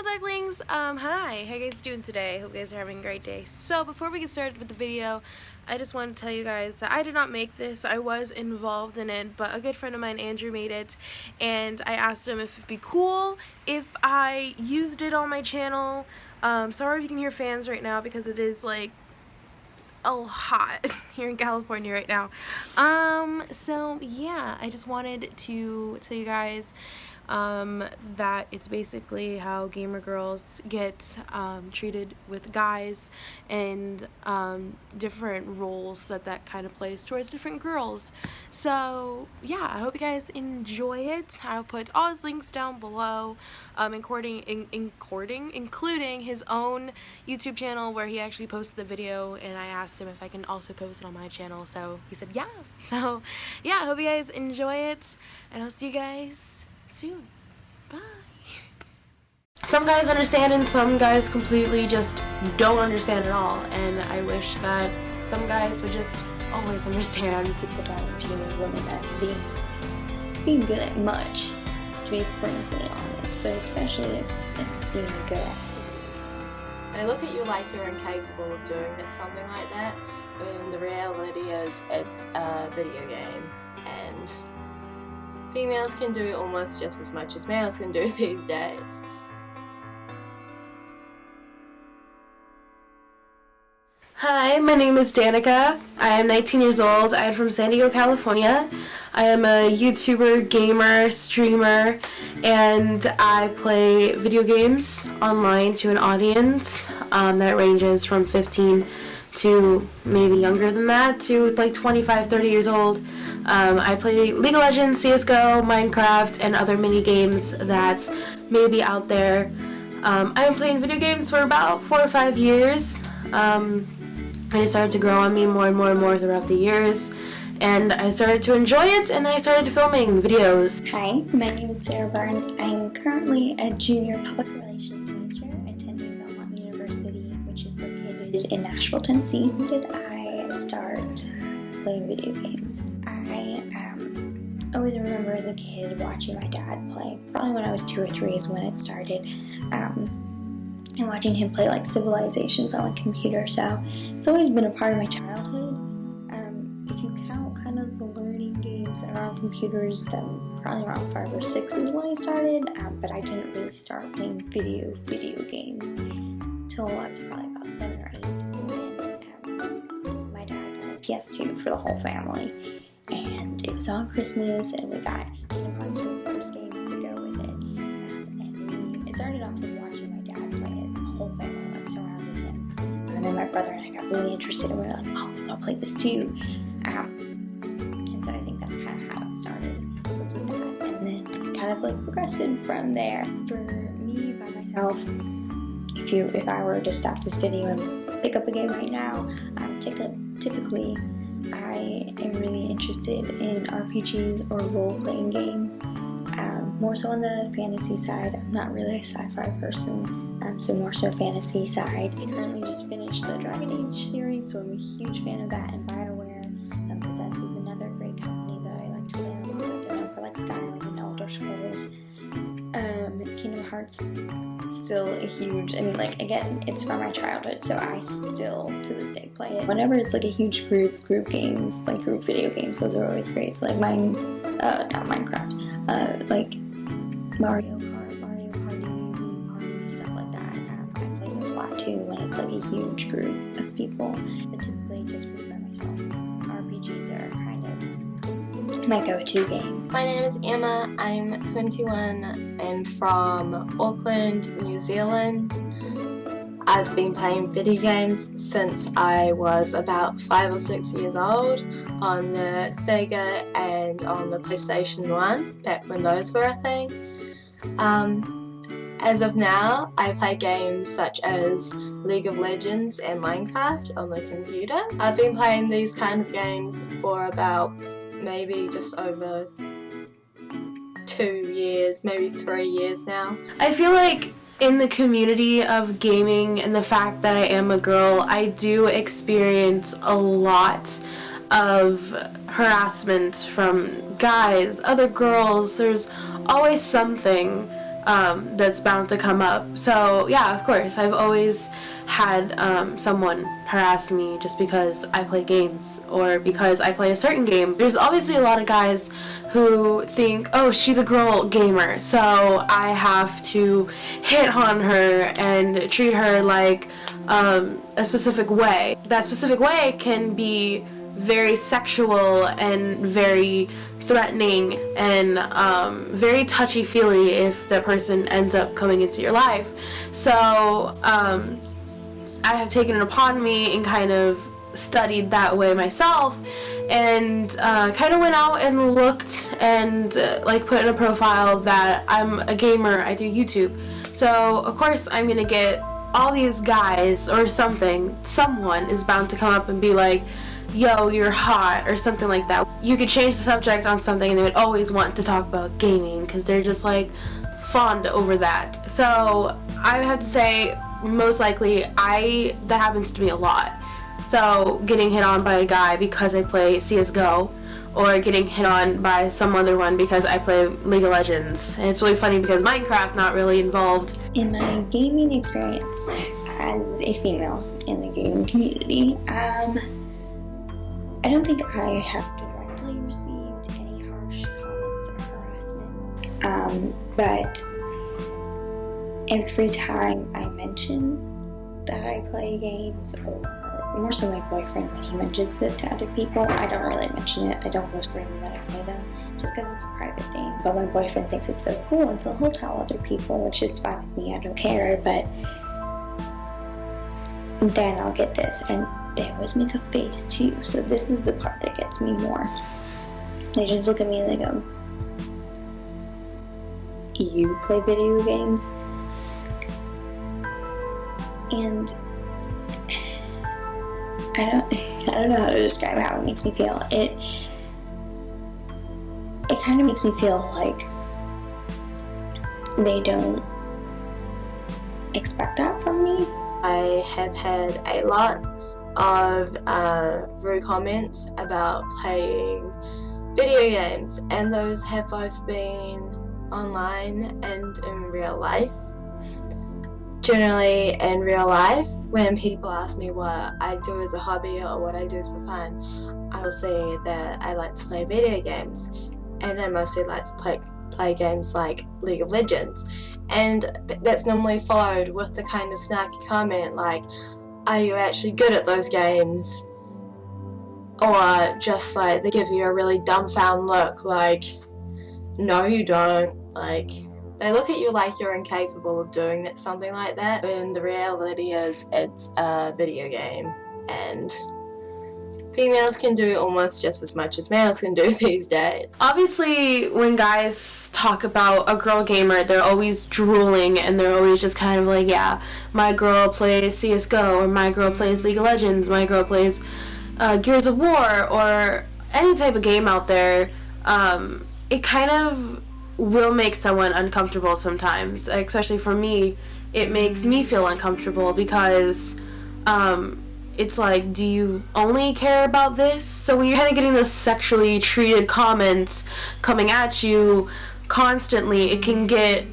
channel, ducklings. Hi, how you guys doing today? Hope you guys are having a great day. So before we get started with the video, I just want to tell you guys that I did not make this. I was involved in it, but a good friend of mine, Andrew, made it, and I asked him if it'd be cool if I used it on my channel. Sorry if you can hear fans right now because it is like hot here in California right now. So yeah, I just wanted to tell you guys that it's basically how gamer girls get treated with guys and different roles that kind of plays towards different girls. So yeah, I hope you guys enjoy it. I'll put all his links down below, including his own YouTube channel where he actually posted the video, and I asked him if I can also post it on my channel, so he said yeah. So yeah, I hope you guys enjoy it, and I'll see you guys soon. Bye. Some guys understand and some guys completely just don't understand at all, and I wish that some guys would just always understand. People don't view women as being good at much, to be frankly honest, but especially at being good at it. They look at you like you're incapable of doing something like that, when the reality is it's a video game, and females can do almost just as much as males can do these days. Hi, my name is Danika. I am 19 years old. I am from San Diego, California. I am a YouTuber, gamer, streamer, and I play video games online to an audience that ranges from 15 to maybe younger than that, to like 25, 30 years old. I play League of Legends, CSGO, Minecraft, and other mini games that may be out there. I've been playing video games for about 4 or 5 years. And it started to grow on me more and more and more throughout the years, and I started to enjoy it, and I started filming videos. Hi, my name is Sara Burns. I'm currently a junior public relations major attending Belmont University, which is located in Nashville, Tennessee. When did I start playing video games? I always remember as a kid watching my dad play. Probably when I was 2 or 3 is when it started. And watching him play like Civilizations on the computer, so it's always been a part of my childhood. If you count kind of the learning games that are on computers, then probably around 5 or 6 is when I started, but I didn't really start playing video games till I was probably about 7 or 8, when my dad got a PS2 for the whole family, and it was on Christmas, and we got Kingdom Hearts was the first game to go with it, and it started off with watching my dad play it. Whole family like surrounded him, and then my brother and I got really interested, and we were like, oh, I'll play this too. And so I think that's kind of how it started, was with that, and then it kind of like progressed from there. For me by myself, if I were to stop this video and pick up a game right now, typically I am really interested in RPGs or role-playing games. More so on the fantasy side. I'm not really a sci-fi person, so more so fantasy side. I currently just finished the Dragon Age series, so I'm a huge fan of that, and BioWare. Bethesda is another great company that I like to play a lot. They're known for like Skyrim and Elder Scrolls. Kingdom Hearts, still a huge, like again, it's from my childhood, so I still to this day play it. Whenever it's like a huge group games, like group video games, those are always great. So like not Minecraft, like Mario Party, stuff like that. I play those a lot too when it's like a huge group of people, but typically just with by myself. RPGs are kind of my go-to game. My name is Emma. I'm 21 and from Auckland, New Zealand. I've been playing video games since I was about 5 or 6 years old on the Sega and on the PlayStation 1, back when those were a thing. As of now, I play games such as League of Legends and Minecraft on the computer. I've been playing these kind of games for about maybe just over 2 years, maybe 3 years now. I feel like in the community of gaming and the fact that I am a girl, I do experience a lot of harassment from guys, other girls. There's always something that's bound to come up. So yeah, of course, I've always had someone harass me just because I play games or because I play a certain game. There's obviously a lot of guys who think, oh, she's a girl gamer, so I have to hit on her and treat her like a specific way. That specific way can be very sexual and very threatening and very touchy-feely if the person ends up coming into your life. So I have taken it upon me and kind of studied that way myself, and kind of went out and looked and like put in a profile that I'm a gamer, I do YouTube. So of course I'm gonna get all these guys or someone is bound to come up and be like, yo, you're hot, or something like that. You could change the subject on something and they would always want to talk about gaming because they're just like fond over that. So I have to say, most likely that happens to me a lot. So getting hit on by a guy because I play CSGO, or getting hit on by some other one because I play League of Legends. And it's really funny because Minecraft's not really involved. In my gaming experience as a female in the gaming community, I don't think I have directly received any harsh comments or harassments, but every time I mention that I play games, or more so my boyfriend when he mentions it to other people, I don't really mention it. I don't go screaming that I play them, just because it's a private thing. But my boyfriend thinks it's so cool, and so he'll tell other people, which is fine with me, I don't care. But then I'll get this, and they always make a face too, so this is the part that gets me more. They just look at me and they go, you play video games? And I don't know how to describe how it makes me feel. It kind of makes me feel like they don't expect that from me. I have had a lot of rude comments about playing video games, and those have both been online and in real life. Generally in real life, when people ask me what I do as a hobby or what I do for fun, I will say that I like to play video games, and I mostly like to play games like League of Legends, and that's normally followed with the kind of snarky comment like, are you actually good at those games? Or just like they give you a really dumbfound look like, no you don't. Like, they look at you like you're incapable of doing something like that, when the reality is it's a video game, and females can do almost just as much as males can do these days. Obviously, when guys talk about a girl gamer, they're always drooling and they're always just kind of like, yeah, my girl plays CSGO, or my girl plays League of Legends, my girl plays Gears of War, or any type of game out there. It kind of will make someone uncomfortable sometimes, especially for me. It makes me feel uncomfortable because it's like, do you only care about this? So when you're kind of getting those sexually treated comments coming at you constantly, it can get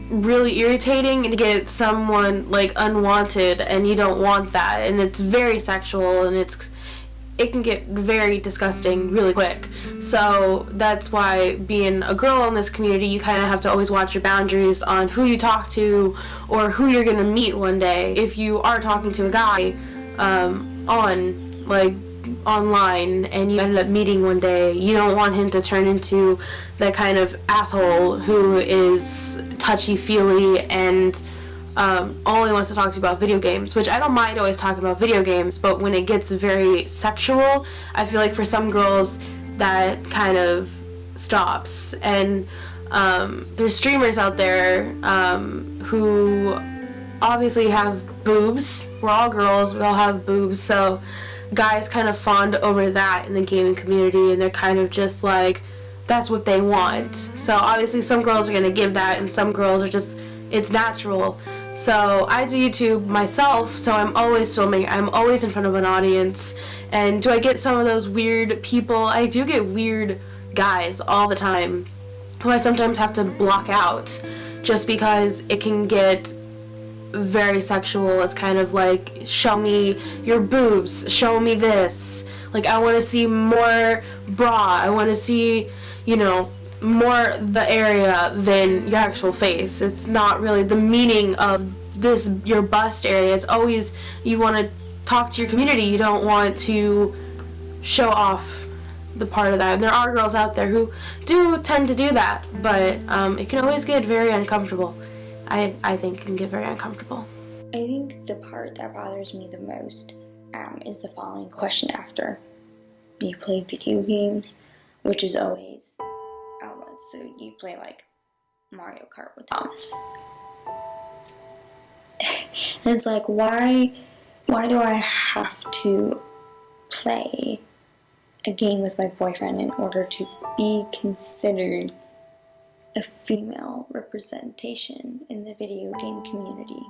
really irritating and get someone like unwanted, and you don't want that, and it's very sexual, and it can get very disgusting really quick. So that's why, being a girl in this community, you kind of have to always watch your boundaries on who you talk to or who you're gonna meet one day. If you are talking to a guy online and you ended up meeting one day, you don't want him to turn into that kind of asshole who is touchy-feely and only wants to talk to you about video games, which I don't mind always talking about video games, but when it gets very sexual, I feel like for some girls that kind of stops. And there's streamers out there who obviously have boobs. We're all girls, we all have boobs, so guys kind of fawn over that in the gaming community, and they're kind of just like, that's what they want. So obviously some girls are going to give that, and some girls are just, it's natural. So I do YouTube myself, so I'm always filming, I'm always in front of an audience. And do I get some of those weird people? I do get weird guys all the time who I sometimes have to block out just because it can get very sexual. It's kind of like, show me your boobs, show me this. Like, I want to see more bra. I want to see, you know, more the area than your actual face. It's not really the meaning of this, your bust area. It's always, you want to talk to your community. You don't want to show off the part of that. And there are girls out there who do tend to do that, but it can always get very uncomfortable. I think it can get very uncomfortable. I think the part that bothers me the most is the following question after. Do you play video games? Which is always, so you play like Mario Kart with Thomas. And it's like, why do I have to play a game with my boyfriend in order to be considered a female representation in the video game community?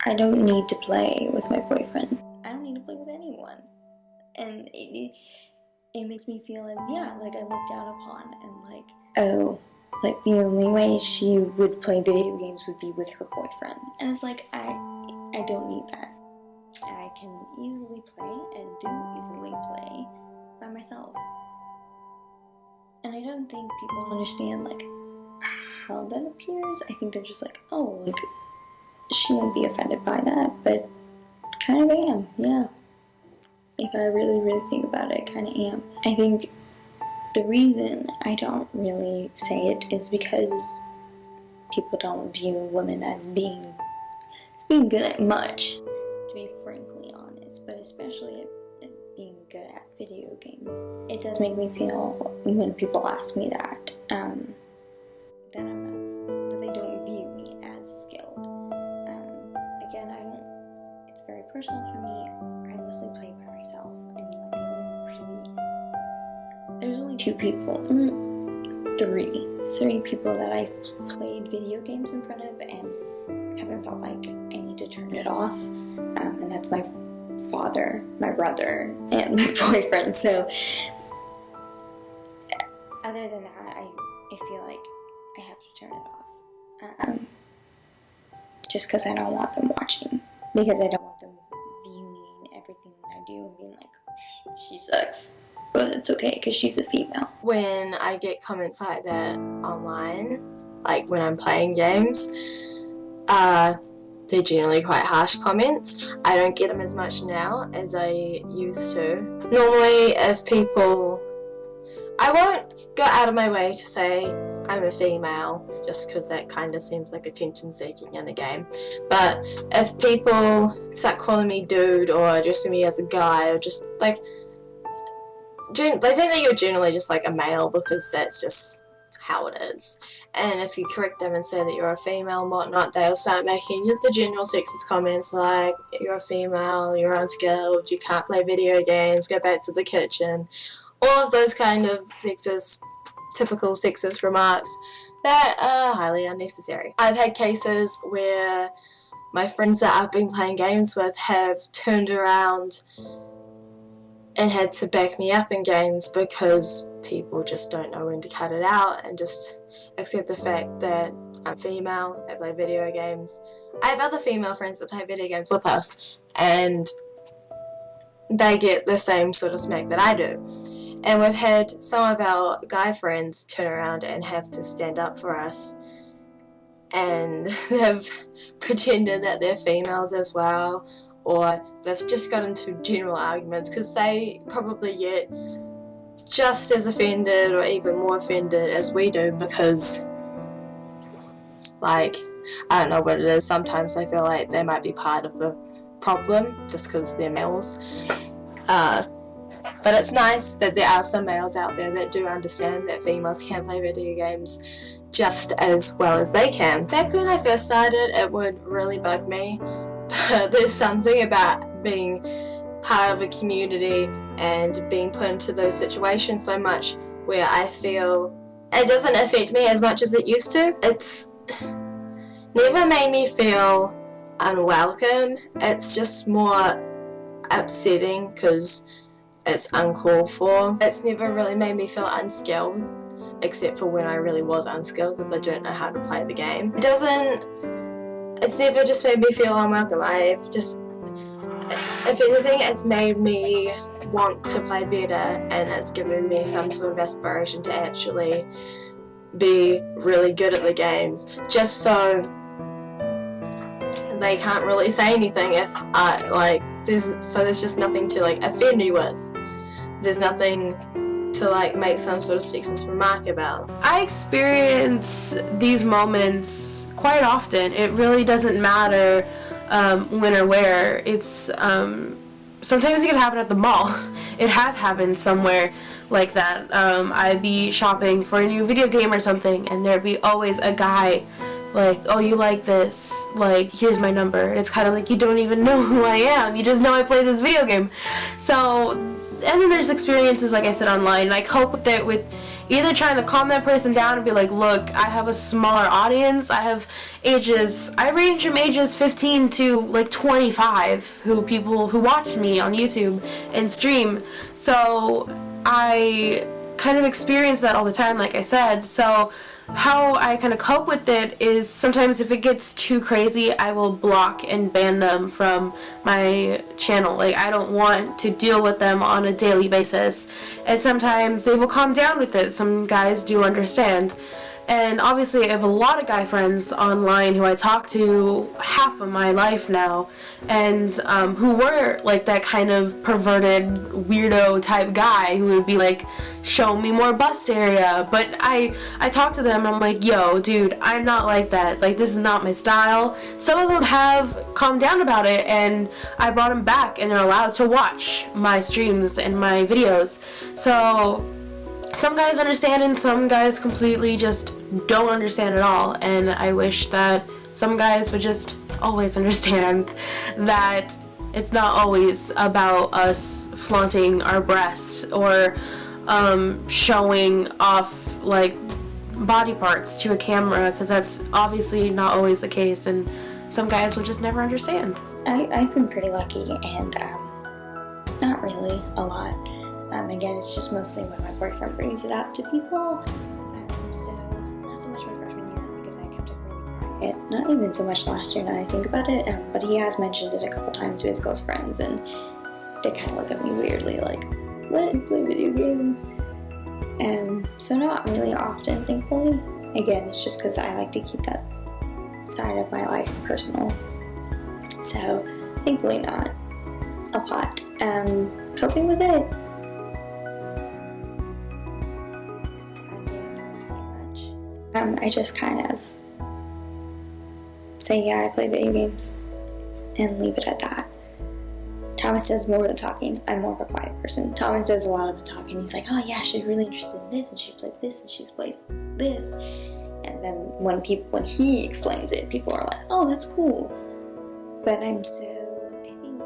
I don't need to play with my boyfriend. I don't need to play with anyone. And it makes me feel like, yeah, like I'm looked down upon, and like, oh, like the only way she would play video games would be with her boyfriend. And it's like, I don't need that. I can easily play and do easily play by myself. And I don't think people understand like how that appears. I think they're just like, oh, like she won't be offended by that, but kind of am, yeah. If I really, really think about it, I kind of am. I think the reason I don't really say it is because people don't view women as being good at much, to be frankly honest, but especially at being good at video games. It does make me feel, when people ask me that I'm not, that they don't view me as skilled. Again, it's very personal for me. I mostly play by myself. I mean, like, there's only three people that I've played video games in front of and haven't felt like I need to turn it off. And that's my father, my brother, and my boyfriend. So, other than that, I feel like I have to turn it off. Just because I don't want them watching. Because I don't want them viewing everything I do and being like, she sucks. But it's okay because she's a female. When I get comments like that online, like when I'm playing games, they're generally quite harsh comments. I don't get them as much now as I used to. Normally, if people... I won't go out of my way to say I'm a female, just because that kind of seems like attention seeking in the game. But if people start calling me dude or addressing me as a guy, or just like... they think that you're generally just like a male because that's just how it is. And if you correct them and say that you're a female and whatnot, they'll start making the general sexist comments like, you're a female, you're unskilled, you can't play video games, go back to the kitchen. All of those kind of typical sexist remarks that are highly unnecessary. I've had cases where my friends that I've been playing games with have turned around and had to back me up in games because people just don't know when to cut it out and just accept the fact that I'm female, I play video games. I have other female friends that play video games with us, and they get the same sort of smack that I do. And we've had some of our guy friends turn around and have to stand up for us, and they've pretended that they're females as well, or they've just got into general arguments because they probably get just as offended or even more offended as we do because, like, I don't know what it is, sometimes I feel like they might be part of the problem just because they're males. But it's nice that there are some males out there that do understand that females can play video games just as well as they can. Back when I first started, it would really bug me, but there's something about being part of a community and being put into those situations so much where I feel it doesn't affect me as much as it used to. It's never made me feel unwelcome. It's just more upsetting because it's uncalled for. It's never really made me feel unskilled except for when I really was unskilled because I didn't know how to play the game. It's never just made me feel unwelcome. If anything, it's made me want to play better, and it's given me some sort of aspiration to actually be really good at the games, just so they can't really say anything if there's just nothing to offend me with. There's nothing to make some sort of sexist remark about. I experience these moments quite often. It really doesn't matter when or where. It's sometimes it can happen at the mall. It has happened somewhere like that. I'd be shopping for a new video game or something, and there'd be always a guy like, oh, you like this, here's my number. And it's kind of like, you don't even know who I am, you just know I play this video game. So, and then there's experiences, like I said, online, and I cope with it with either trying to calm that person down and be like, look, I have a smaller audience. I range from ages 15 to 25 people who watch me on YouTube and stream. So I kind of experience that all the time, like I said. So how I kind of cope with it is sometimes if it gets too crazy, I will block and ban them from my channel. I don't want to deal with them on a daily basis. And sometimes they will calm down with it. Some guys do understand. And obviously I have a lot of guy friends online who I talk to half of my life now, and who were that kind of perverted weirdo type guy who would be show me more bust area. But I talk to them and I'm like, yo dude, I'm not like that. This is not my style. Some of them have calmed down about it, and I brought them back, and they're allowed to watch my streams and my videos. So some guys understand, and some guys completely just don't understand at all. And I wish that some guys would just always understand that it's not always about us flaunting our breasts or showing off body parts to a camera, because that's obviously not always the case, and some guys will just never understand. I've been pretty lucky, and not really a lot. Again, it's just mostly when my boyfriend brings it up to people. So not so much my freshman year, because I kept it really quiet. Not even so much last year, now that I think about it. But he has mentioned it a couple times to his close friends, and they kind of look at me weirdly, like, what? You play video games? So not really often, thankfully. Again, it's just because I like to keep that side of my life personal. So thankfully not a lot. Coping with it. Sadly, I don't say much. I just kind of say, yeah, I play video games, and leave it at that. Thomas does more of the talking. I'm more of a quiet person. Thomas does a lot of the talking. He's like, oh yeah, she's really interested in this, and she plays this, and she plays this. And then when he explains it, people are like, oh, that's cool. But I'm so, I think,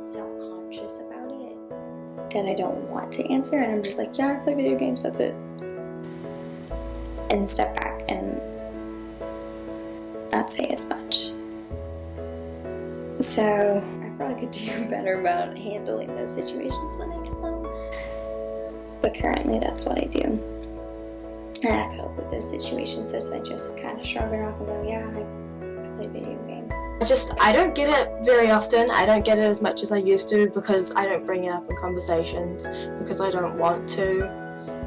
self-conscious about it that I don't want to answer, and I'm just like, yeah, I play video games, that's it. And step back and not say as much. So I probably could do better about handling those situations when they come. But currently that's what I do. And I cope with those situations as I just kind of shrug it off and go, yeah, I play video games. I don't get it very often. I don't get it as much as I used to because I don't bring it up in conversations, because I don't want to.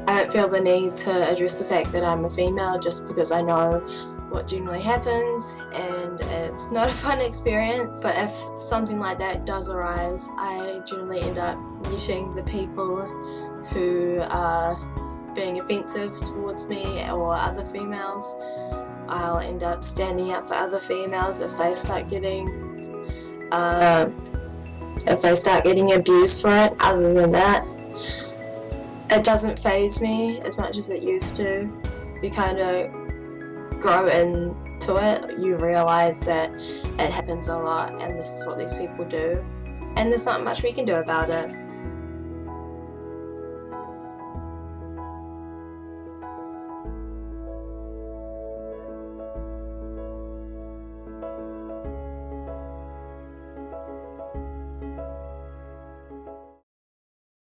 I don't feel the need to address the fact that I'm a female just because I know what generally happens, and it's not a fun experience. But if something like that does arise, I generally end up muting the people who are being offensive towards me or other females. I'll end up standing up for other females if they start getting abused for it. Other than that, it doesn't faze me as much as it used to. You kind of grow into it. You realize that it happens a lot, and this is what these people do, and there's not much we can do about it.